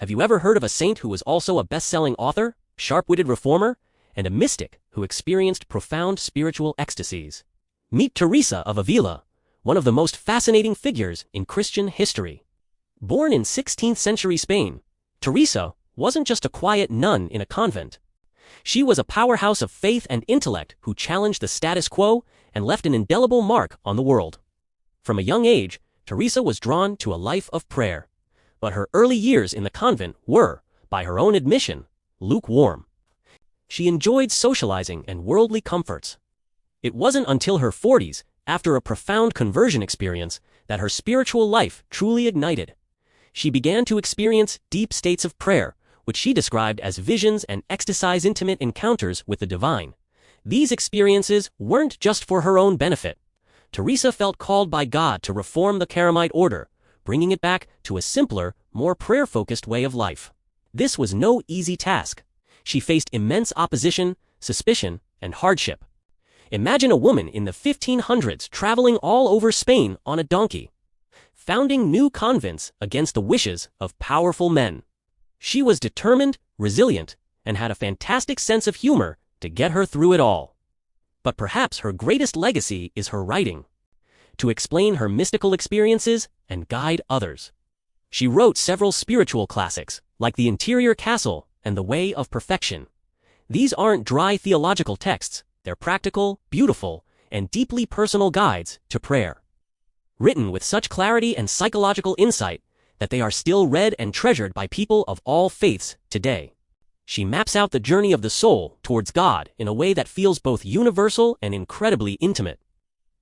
Have you ever heard of a saint who was also a best-selling author, sharp-witted reformer, and a mystic who experienced profound spiritual ecstasies? Meet Teresa of Avila, one of the most fascinating figures in Christian history. Born in 16th century Spain, Teresa wasn't just a quiet nun in a convent. She was a powerhouse of faith and intellect who challenged the status quo and left an indelible mark on the world. From a young age, Teresa was drawn to a life of prayer. But her early years in the convent were, by her own admission, lukewarm. She enjoyed socializing and worldly comforts. It wasn't until her 40s, after a profound conversion experience, that her spiritual life truly ignited. She began to experience deep states of prayer, which she described as visions and ecstatic intimate encounters with the divine. These experiences weren't just for her own benefit. Teresa felt called by God to reform the Carmelite order, bringing it back to a simpler, more prayer-focused way of life. This was no easy task. She faced immense opposition, suspicion, and hardship. Imagine a woman in the 1500s traveling all over Spain on a donkey, founding new convents against the wishes of powerful men. She was determined, resilient, and had a fantastic sense of humor to get her through it all. But perhaps her greatest legacy is her writing, to explain her mystical experiences and guide others. She wrote several spiritual classics, like The Interior Castle and The Way of Perfection. These aren't dry theological texts, they're practical, beautiful, and deeply personal guides to prayer. Written with such clarity and psychological insight that they are still read and treasured by people of all faiths today. She maps out the journey of the soul towards God in a way that feels both universal and incredibly intimate.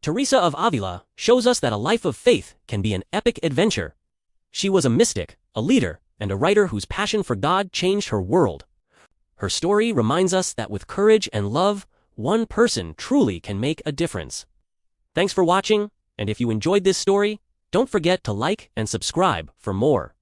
Teresa of Avila shows us that a life of faith can be an epic adventure. She was a mystic, a leader, and a writer whose passion for God changed her world. Her story reminds us that with courage and love, one person truly can make a difference. Thanks for watching, and if you enjoyed this story, don't forget to like and subscribe for more.